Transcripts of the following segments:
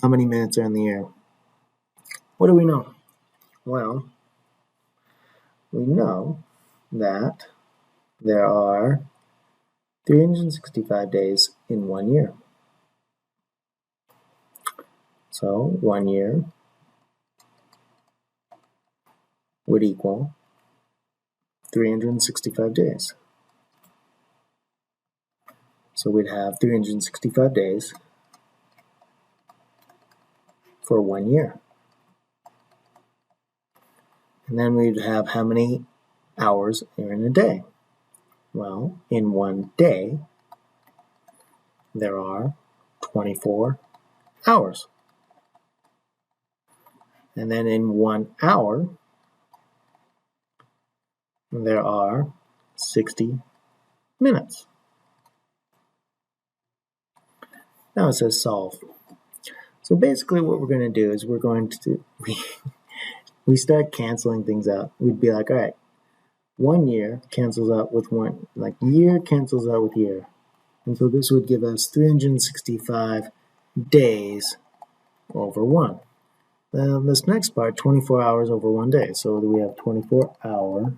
how many minutes are in the year? What do we know? Well, we know that there are 365 days in 1 year. So 1 year would equal 365 days. So we'd have 365 days for 1 year. And then we'd have how many hours are in a day? Well, in 1 day, there are 24 hours. And then in 1 hour, there are 60 minutes. Now it says solve. So basically what we're going to do is we start canceling things out. We'd be like, all right, 1 year cancels out with one, like year cancels out with year. And so this would give us 365 days over 1. Then this next part, 24 hours over 1 day. So we have 24 hour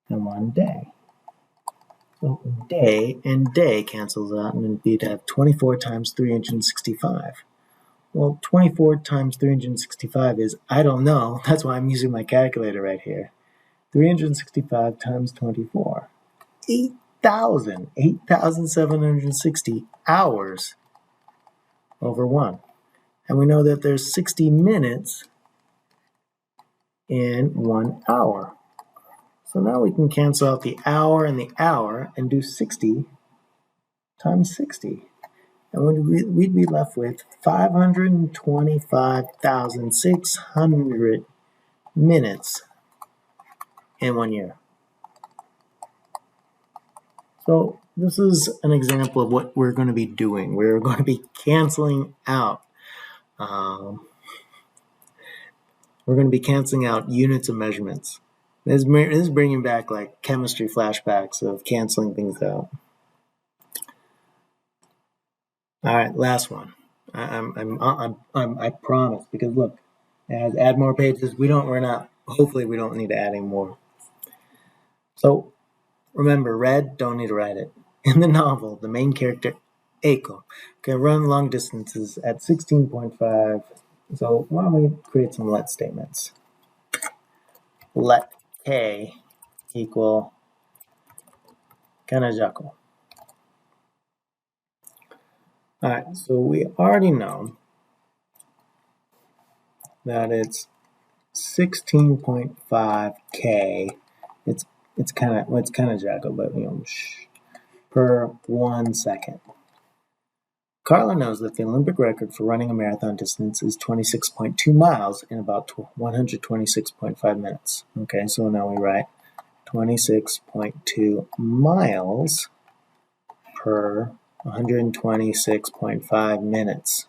and 1 day. So day and day cancels out, and then we'd have 24 times 365. Well, 24 times 365 is, I don't know, that's why I'm using my calculator right here. 365 times 24. 8,760 hours over 1. And we know that there's 60 minutes in 1 hour. So now we can cancel out the hour and do 60 times 60. And we'd be left with 525,600 minutes in 1 year. So this is an example of what we're going to be doing. We're going to be canceling out. We're going to be canceling out units of measurements. This is bringing back like chemistry flashbacks of canceling things out. All right, last one. I promise, because look, add more pages. Hopefully we don't need to add any more. So remember, red, don't need to write it. In the novel, the main character, Eiko, can run long distances at 16.5. So why don't we create some let statements? Let K equal Kanajako. All right, so we already know that it's 16.5 K. It's kind of Jaco, but per 1 second. Carla knows that the Olympic record for running a marathon distance is 26.2 miles in about 126.5 minutes. Okay, so now we write 26.2 miles per 126.5 minutes.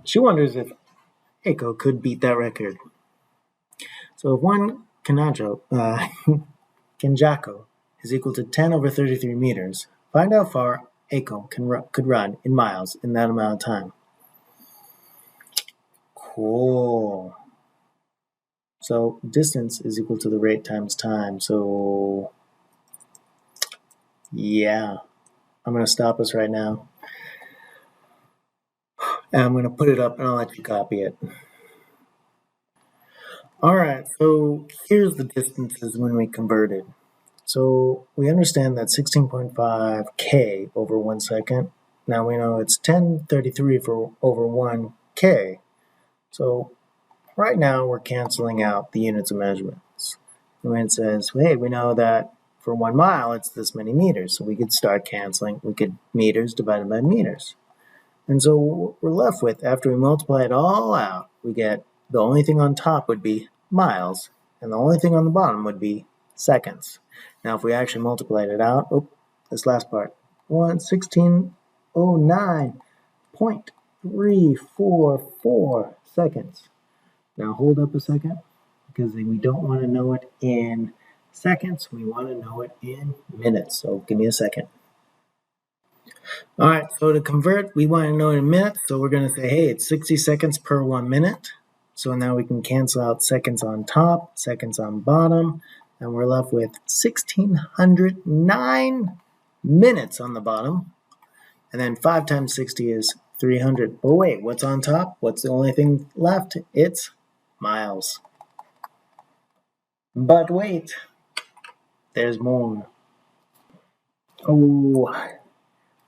She wonders if Eiko could beat that record. So if 1 Kenjaku is equal to 10 over 33 meters, find how far Eiko could run in miles in that amount of time. Cool. So distance is equal to the rate times time. So yeah, I'm going to stop us right now. And I'm going to put it up and I'll let you copy it. All right, so here's the distances when we converted. So we understand that 16.5 K over 1 second. Now we know it's 1033 for over 1 K. So right now we're canceling out the units of measurements. And when it says, hey, we know that for 1 mile it's this many meters. So we could start canceling. We could meters divided by meters. And so what we're left with, after we multiply it all out, we get the only thing on top would be miles, and the only thing on the bottom would be seconds. Now, if we actually multiplied it out, this last part, 1609.344 seconds. Now, hold up a second, because we don't want to know it in seconds. We want to know it in minutes. So give me a second. All right, so to convert, we want to know in minutes, so we're going to say, hey, it's 60 seconds per 1 minute. So now we can cancel out seconds on top, seconds on bottom, and we're left with 1,609 minutes on the bottom. And then 5 times 60 is 300. But wait, what's on top? What's the only thing left? It's miles. But wait, there's more. Oh,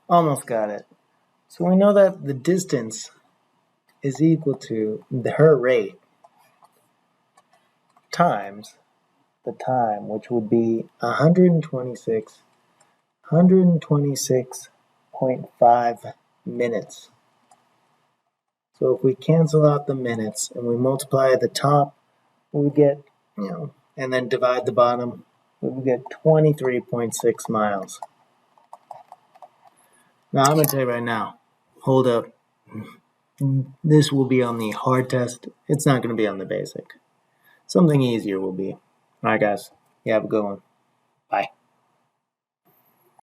almost got it. So we know that the distance is equal to her rate times the time, which would be 126.5 minutes. So if we cancel out the minutes and we multiply the top, we get, and then divide the bottom, we would get 23.6 miles. Now I'm going to tell you right now, hold up. This will be on the hard test. It's not going to be on the basic. Something easier will be. All right, guys. You have a good one. Bye.